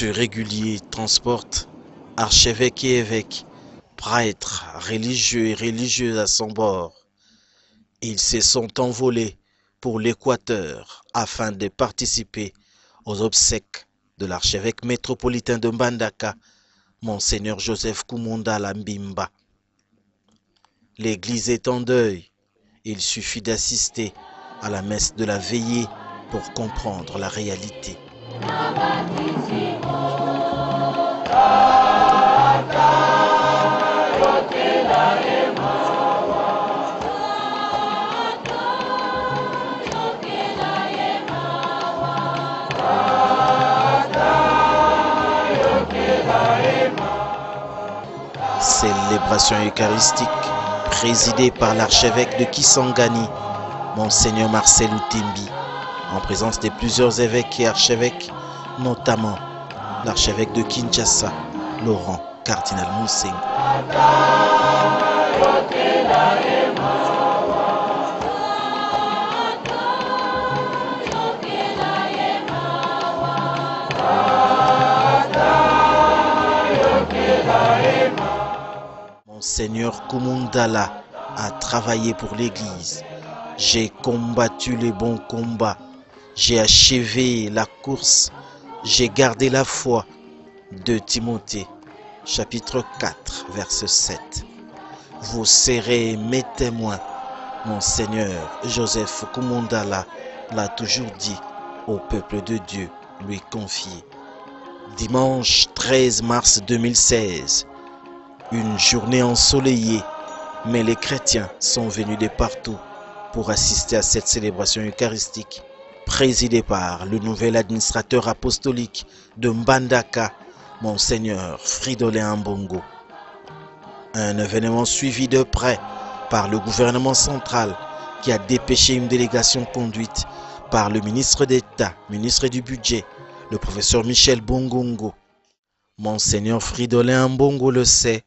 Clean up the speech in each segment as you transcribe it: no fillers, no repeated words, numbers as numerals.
Ce régulier transporte archevêques et évêques, prêtres, religieux et religieuses à son bord. Ils se sont envolés pour l'Équateur afin de participer aux obsèques de l'archevêque métropolitain de Mbandaka, Monseigneur Joseph Kumundala Mbimba. L'église est en deuil. Il suffit d'assister à la messe de la veillée pour comprendre la réalité. Célébration eucharistique présidée par l'archevêque de Kisangani, Monseigneur Marcel Utembi, en présence de plusieurs évêques et archevêques, notamment l'archevêque de Kinshasa, Laurent Cardinal Mousseng. Monseigneur Kumundala a travaillé pour l'Église. J'ai combattu le bon combat. J'ai achevé la course. J'ai gardé la foi. De Timothée, chapitre 4, verset 7. Vous serez mes témoins. Monseigneur Joseph Kumundala l'a toujours dit au peuple de Dieu, lui confié. Dimanche 13 mars 2016. Une journée ensoleillée, mais les chrétiens sont venus de partout pour assister à cette célébration eucharistique présidée par le nouvel administrateur apostolique de Mbandaka, Monseigneur Fridolin Ambongo. Un événement suivi de près par le gouvernement central qui a dépêché une délégation conduite par le ministre d'État, ministre du Budget, le professeur Michel Bongongo. Monseigneur Fridolin Ambongo le sait,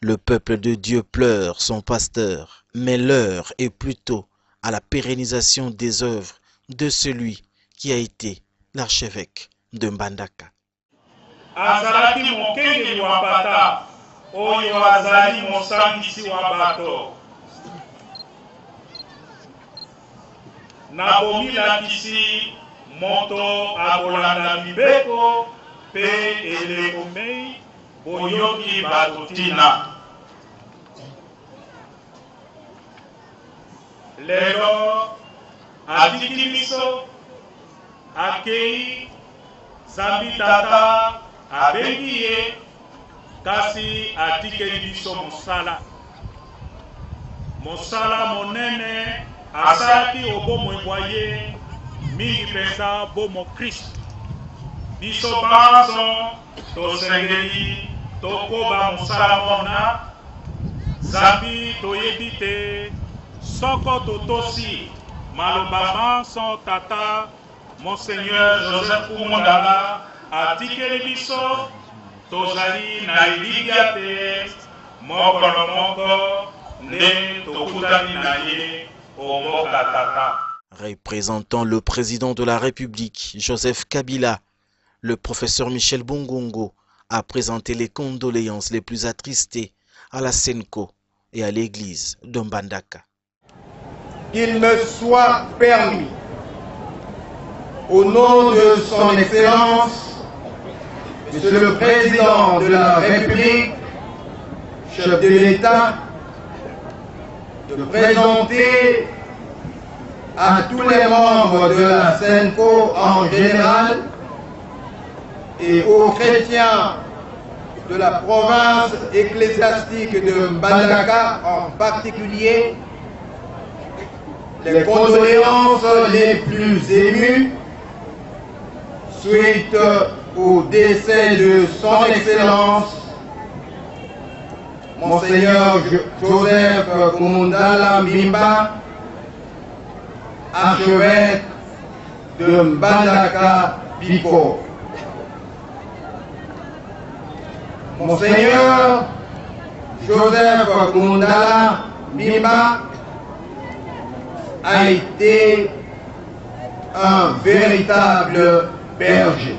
le peuple de Dieu pleure son pasteur, mais l'heure est plutôt à la pérennisation des œuvres de celui qui a été l'archevêque de Mbandaka. Azalaki mokengeli wa bata, oyo azali mosangisi wa bato. Nabomilakisi moto akolanda mibeko pe elekomei boyoki bato tina. Lelo atiki biso akei Zambi tata abengi ye kasi atikeli biso mosala. Mosala monene asalaki obomoi bwa ye mingi mpenza bomo Kristo. Biso banso tosengeli tokoba mosala mona. Zambi toyebi te soko totosi maloba banso tata Monseigneur Joseph Kumundala atikeli biso tozali na elibia te mokolo moko nde tokutani na ye omboka tata. Représentant le président de la République, Joseph Kabila, le professeur Michel Bongongo a présenté les condoléances les plus attristées à la Senko et à l'église de Mbandaka. Qu'il me soit permis, au nom de son Excellence, Monsieur le Président de la République, chef de l'État, de présenter à tous les membres de la Senko en général et aux chrétiens de la province ecclésiastique de Mbandaka en particulier, les condoléances les plus émues suite au décès de son Excellence Monseigneur Joseph Kumundala Mbimba, archevêque de Mbandaka Biko. Monseigneur Joseph Kumundala Mbimba a été un véritable berger.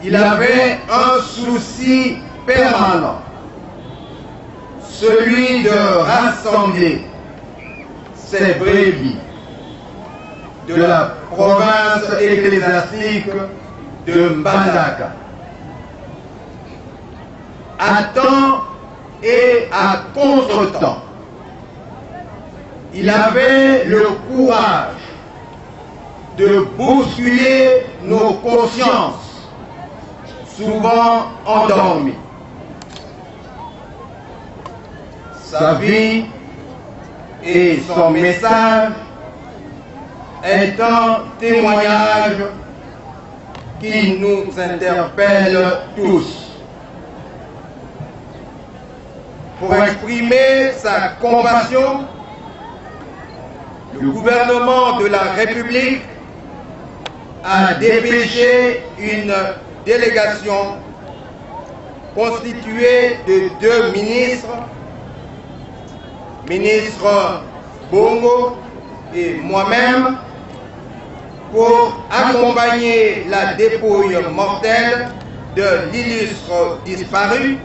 il avait un souci permanent, celui de rassembler ces brebis de la province ecclésiastique de Mbandaka à temps et à contre-temps. Il avait le courage de bousculer nos consciences, souvent endormies. Sa vie et son message est un témoignage qui nous interpelle tous. Pour exprimer sa compassion, le gouvernement de la République a dépêché une délégation constituée de 2 ministres, ministre Bongo et moi-même, pour accompagner la dépouille mortelle de l'illustre disparu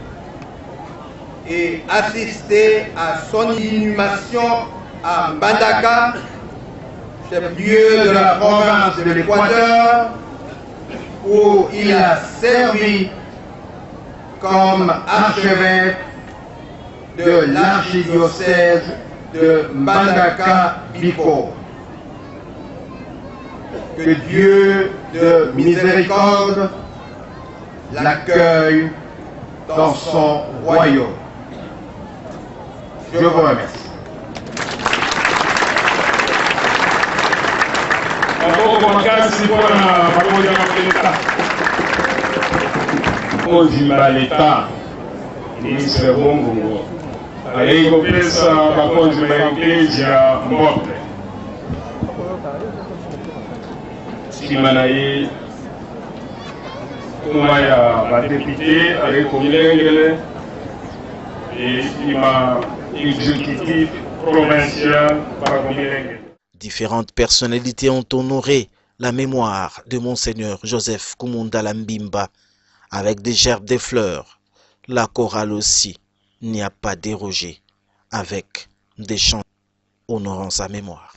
et assister à son inhumation à Mbandaka, chef-lieu de la province de l'Équateur, où il a servi comme archevêque de l'archidiocèse de Mbandaka-Bikoro. Que Dieu de miséricorde l'accueille dans son royaume. Je vous remercie. Ozimba l'État, ministre Bongo, aliyekopesa bakonzi ba Eklezia mbote. Sima na ye kuma ya badepute aliyekomilengele et sima exécutif provincial barakomilengele. Différentes personnalités ont honoré la mémoire de Monseigneur Joseph Kumunda Lambimba avec des gerbes de fleurs. La chorale aussi n'y a pas dérogé avec des chants honorant sa mémoire.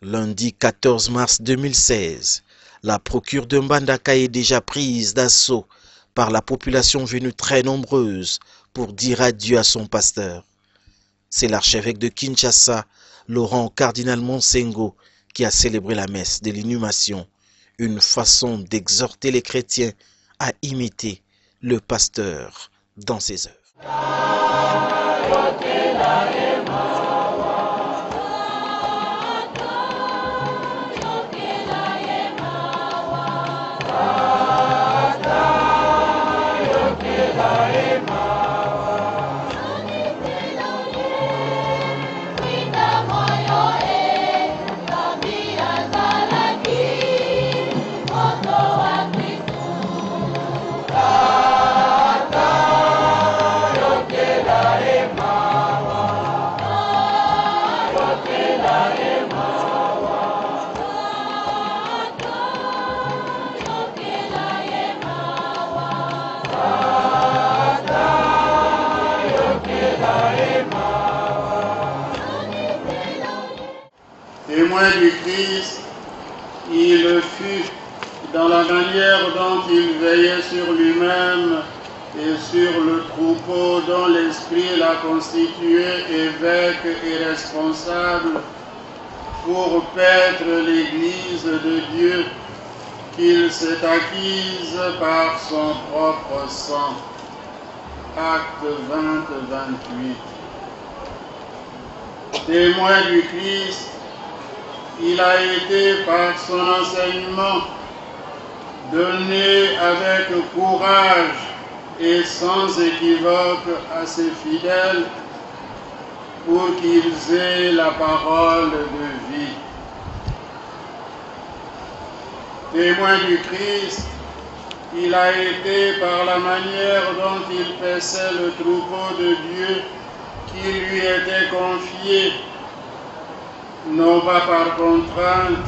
Lundi 14 mars 2016, la procure de Mbandaka est déjà prise d'assaut par la population venue très nombreuse pour dire adieu à son pasteur. C'est l'archevêque de Kinshasa, Laurent Cardinal Monsengo, qui a célébré la messe de l'inhumation, une façon d'exhorter les chrétiens à imiter le pasteur dans ses œuvres. Témoin du Christ, il fut dans la manière dont il veillait sur lui-même et sur le troupeau dont l'Esprit l'a constitué évêque et responsable pour paître l'Église de Dieu qu'il s'est acquise par son propre sang. Acte 20-28. Témoin du Christ, il a été par son enseignement donné avec courage et sans équivoque à ses fidèles pour qu'ils aient la parole de vie. Témoin du Christ, il a été par la manière dont il paissait le troupeau de Dieu qui lui était confié, non pas par contrainte,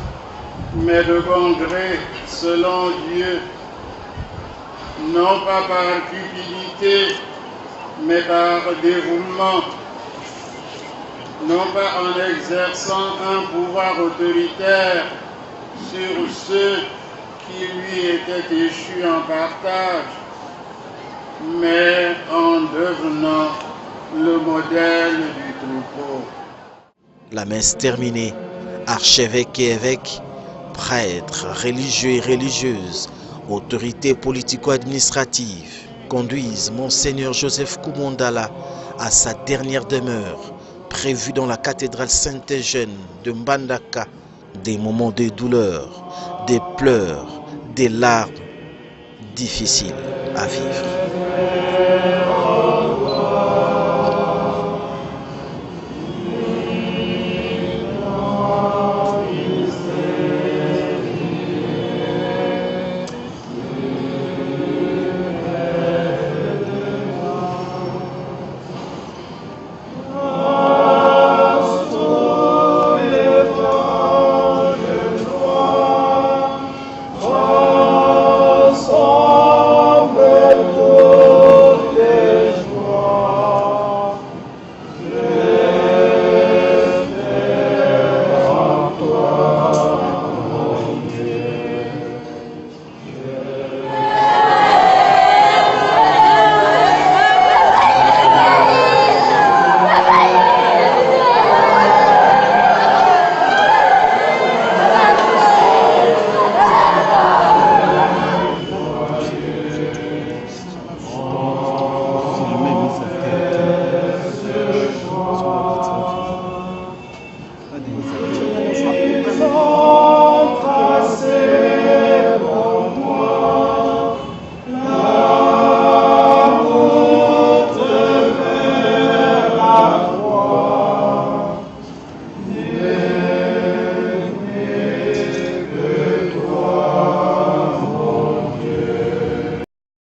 mais de bon gré, selon Dieu, non pas par cupidité, mais par dévouement, non pas en exerçant un pouvoir autoritaire sur ceux qui lui étaient échus en partage, mais en devenant le modèle du troupeau. La messe terminée, archevêques et évêques, prêtres, religieux et religieuses, autorités politico-administratives conduisent Monseigneur Joseph Koumondala à sa dernière demeure, prévue dans la cathédrale Saint-Eugène de Mbandaka. Des moments de douleur, des pleurs, des larmes difficiles à vivre.